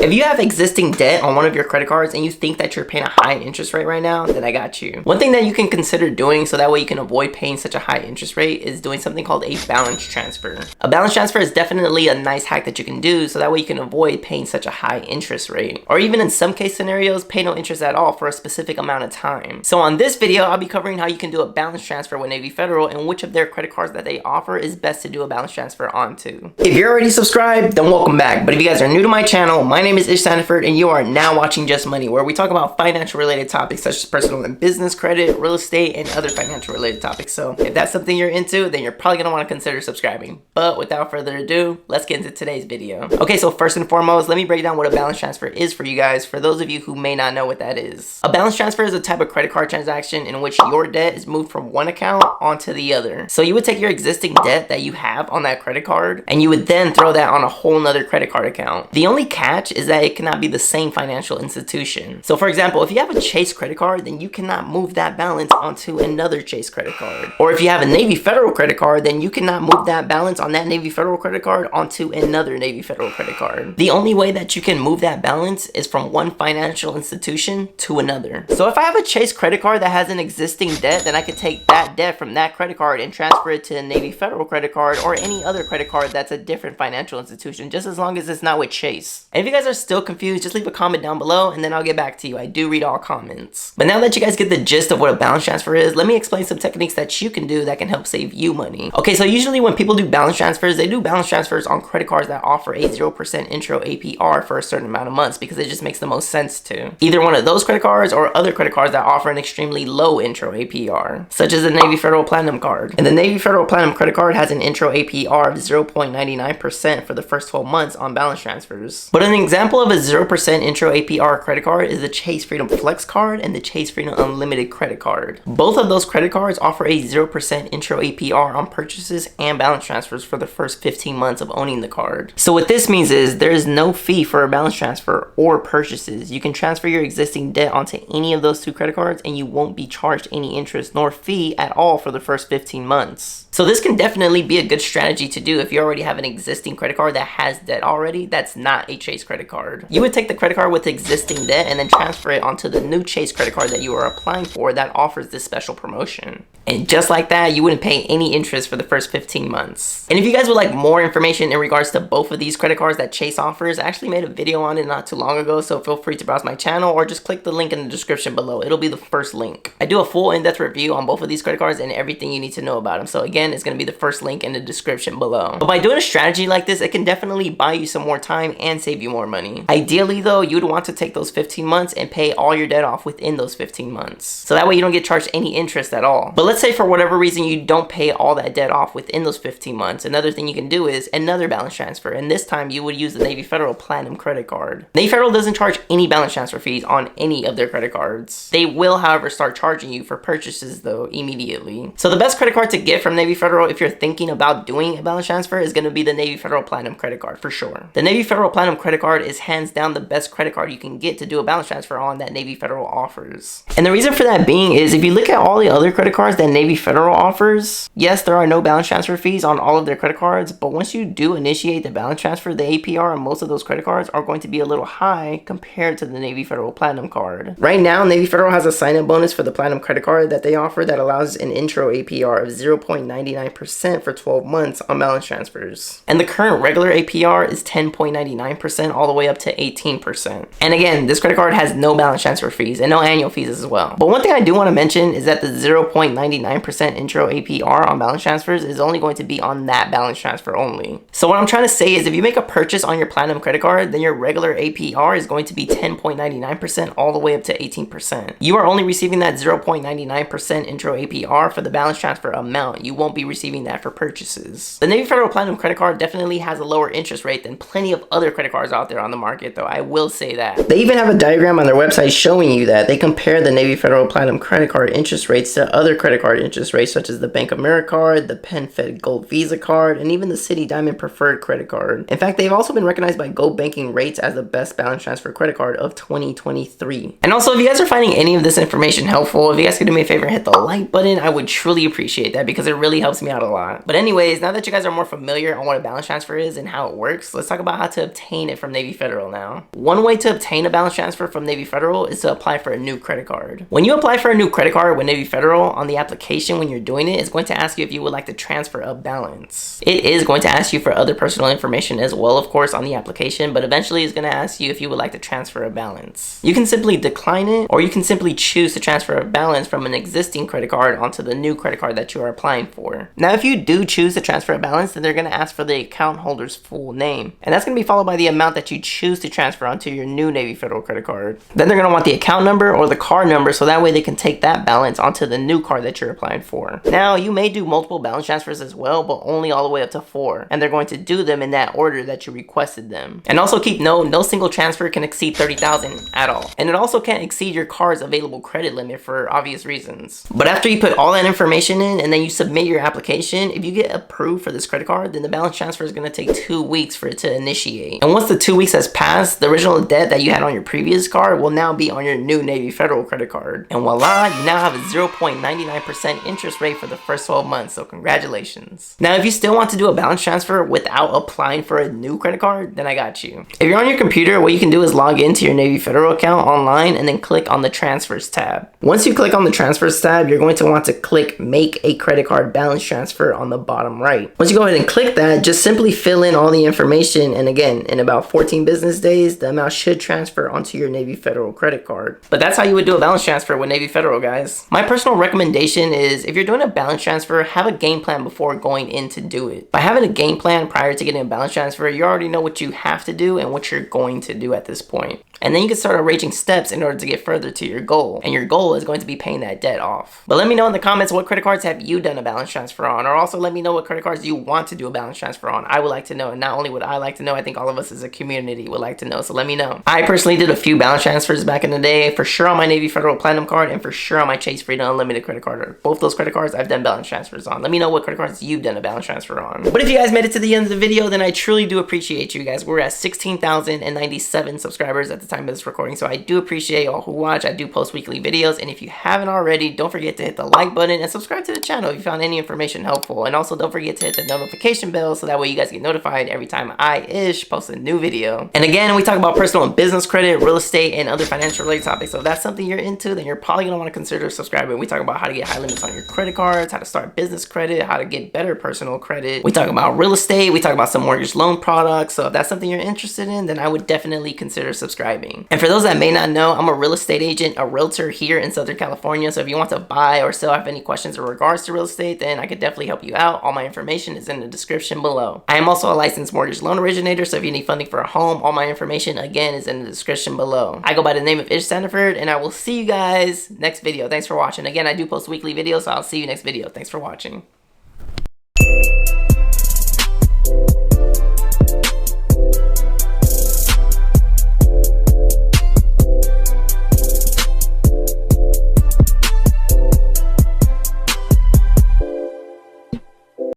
If you have existing debt on one of your credit cards and you think that you're paying a high interest rate right now, then I got you. One thing that you can consider doing so that way you can avoid paying such a high interest rate is doing something called a balance transfer. A balance transfer is definitely a nice hack that you can do so that way you can avoid paying such a high interest rate. Or even in some case scenarios, pay no interest at all for a specific amount of time. So on this video, I'll be covering how you can do a balance transfer with Navy Federal and which of their credit cards that they offer is best to do a balance transfer onto. If you're already subscribed, then welcome back. But if you guys are new to my channel, my name is Ismael Sandiford and you are now watching Just Money, where we talk about financial related topics such as personal and business credit, real estate, and other financial related topics. So if that's something you're into, then you're probably gonna want to consider subscribing. But without further ado, let's get into today's video. Okay, so first and foremost, let me break down what a balance transfer is for you guys, for those of you who may not know what that is. A balance transfer is a type of credit card transaction in which your debt is moved from one account onto the other. So you would take your existing debt that you have on that credit card and you would then throw that on a whole nother credit card account. The only catch is that it cannot be the same financial institution. So for example, if you have a Chase credit card, then you cannot move that balance onto another Chase credit card. Or if you have a Navy Federal credit card, then you cannot move that balance on that Navy Federal credit card onto another Navy Federal credit card. The only way that you can move that balance is from one financial institution to another. So if I have a Chase credit card that has an existing debt, then I could take that debt from that credit card and transfer it to a Navy Federal credit card or any other credit card that's a different financial institution, just as long as it's not with Chase. And if you guys are still confused, just leave a comment down below and then I'll get back to you. I do read all comments. But now that you guys get the gist of what a balance transfer is, let me explain some techniques that you can do that can help save you money. Okay, so usually when people do balance transfers, they do balance transfers on credit cards that offer a 0% intro APR for a certain amount of months because it just makes the most sense to. Either one of those credit cards or other credit cards that offer an extremely low intro APR, such as the Navy Federal Platinum card. And the Navy Federal Platinum credit card has an intro APR of 0.99% for the first 12 months on balance transfers. But an example of a 0% intro APR credit card is the Chase Freedom Flex card and the Chase Freedom Unlimited credit card. Both of those credit cards offer a 0% intro APR on purchases and balance transfers for the first 15 months of owning the card. So what this means is there is no fee for a balance transfer or purchases. You can transfer your existing debt onto any of those two credit cards and you won't be charged any interest nor fee at all for the first 15 months. So this can definitely be a good strategy to do if you already have an existing credit card that has debt already that's not a Chase credit card. You would take the credit card with existing debt and then transfer it onto the new Chase credit card that you are applying for that offers this special promotion. And just like that, you wouldn't pay any interest for the first 15 months. And if you guys would like more information in regards to both of these credit cards that Chase offers, I actually made a video on it not too long ago, so feel free to browse my channel or just click the link in the description below. It'll be the first link. I do a full in-depth review on both of these credit cards and everything you need to know about them. So again, it's going to be the first link in the description below. But by doing a strategy like this, it can definitely buy you some more time and save you more money. Ideally though, you would want to take those 15 months and pay all your debt off within those 15 months. So that way you don't get charged any interest at all. But let's say for whatever reason you don't pay all that debt off within those 15 months. Another thing you can do is another balance transfer. And this time you would use the Navy Federal Platinum credit card. Navy Federal doesn't charge any balance transfer fees on any of their credit cards. They will, however, start charging you for purchases though immediately. So the best credit card to get from Navy Federal if you're thinking about doing a balance transfer is going to be the Navy Federal Platinum credit card for sure. The Navy Federal Platinum credit card is hands down the best credit card you can get to do a balance transfer on that Navy Federal offers. And the reason for that being is if you look at all the other credit cards that Navy Federal offers, yes, there are no balance transfer fees on all of their credit cards, but once you do initiate the balance transfer, the APR on most of those credit cards are going to be a little high compared to the Navy Federal Platinum card. Right now, Navy Federal has a sign-up bonus for the Platinum credit card that they offer that allows an intro APR of 0.99% for 12 months on balance transfers. And the current regular APR is 10.99% all the way up to 18%. And again, this credit card has no balance transfer fees and no annual fees as well. But one thing I do want to mention is that the 0.99% intro APR on balance transfers is only going to be on that balance transfer only. So what I'm trying to say is if you make a purchase on your Platinum credit card, then your regular APR is going to be 10.99% all the way up to 18%. You are only receiving that 0.99% intro APR for the balance transfer amount. You won't be receiving that for purchases. The Navy Federal Platinum credit card definitely has a lower interest rate than plenty of other credit cards out there on the market though. I will say that. They even have a diagram on their website showing you that. They compare the Navy Federal Platinum credit card interest rates to other credit card interest rates such as the Bank of America card, the PenFed Gold Visa card, and even the Citi Diamond Preferred credit card. In fact, they've also been recognized by Gold Banking Rates as the best balance transfer credit card of 2023. And also, if you guys are finding any of this information helpful, if you guys could do me a favor and hit the like button, I would truly appreciate that because it really really helps me out a lot. But anyways, now that you guys are more familiar on what a balance transfer is and how it works, let's talk about how to obtain it from Navy Federal now. One way to obtain a balance transfer from Navy Federal is to apply for a new credit card. When you apply for a new credit card with Navy Federal, on the application when you're doing it, it's going to ask you if you would like to transfer a balance. It is going to ask you for other personal information as well, of course, on the application, but eventually it's going to ask you if you would like to transfer a balance. You can simply decline it, or you can simply choose to transfer a balance from an existing credit card onto the new credit card that you are applying for. Now, if you do choose to transfer a balance, then they're going to ask for the account holder's full name, and that's going to be followed by the amount that you choose to transfer onto your new Navy Federal credit card. Then they're going to want the account number or the card number, so that way they can take that balance onto the new card that you're applying for. Now, you may do multiple balance transfers as well, but only all the way up to 4, and they're going to do them in that order that you requested them. And also keep note, no single transfer can exceed $30,000 at all, and it also can't exceed your card's available credit limit for obvious reasons. But after you put all that information in and then you submit your application, if you get approved for this credit card, then the balance transfer is going to take 2 weeks for it to initiate. And once the 2 weeks has passed, the original debt that you had on your previous card will now be on your new Navy Federal credit card. And voila, you now have a 0.99% interest rate for the first 12 months, so congratulations. Now, if you still want to do a balance transfer without applying for a new credit card, then I got you. If you're on your computer, what you can do is log into your Navy Federal account online and then click on the Transfers tab. Once you click on the Transfers tab, you're going to want to click Make a Credit Card Balance Transfer on the bottom right. Once you go ahead and click that, just simply fill in all the information, and again, in about 14 business days, the amount should transfer onto your Navy Federal credit card. But that's how you would do a balance transfer with Navy Federal, guys. My personal recommendation is, if you're doing a balance transfer, have a game plan before going in to do it. By having a game plan prior to getting a balance transfer, you already know what you have to do and what you're going to do at this point. And then you can start arranging steps in order to get further to your goal. And your goal is going to be paying that debt off. But let me know in the comments, what credit cards have you done a balance transfer on? Or also let me know what credit cards you want to do a balance transfer on. I would like to know. And not only would I like to know, I think all of us as a community would like to know. So let me know. I personally did a few balance transfers back in the day, for sure on my Navy Federal Platinum card and for sure on my Chase Freedom Unlimited credit card. Both those credit cards I've done balance transfers on. Let me know what credit cards you've done a balance transfer on. But if you guys made it to the end of the video, then I truly do appreciate you guys. We're at 16,097 subscribers at the time of this recording, so I do appreciate all who watch. I do post weekly videos, and if you haven't already, don't forget to hit the like button and subscribe to the channel if you found any information helpful. And also don't forget to hit the notification bell so that way you guys get notified every time I-ish post a new video. And again, we talk about personal and business credit, real estate, and other financial related topics. So if that's something you're into, then you're probably going to want to consider subscribing. We talk about how to get high limits on your credit cards, how to start business credit, how to get better personal credit. We talk about real estate. We talk about some mortgage loan products. So if that's something you're interested in, then I would definitely consider subscribing. And for those that may not know, I'm a real estate agent, a realtor here in Southern California. So if you want to buy or sell, have any questions in regards to real estate, then I could definitely help you out. All my information is in the description below. I am also a licensed mortgage loan originator, so if you need funding for a home, all my information again is in the description below. I go by the name of Ismael Sandiford, and I will see you guys next video. Thanks for watching. Again, I do post weekly videos, so I'll see you next video. Thanks for watching.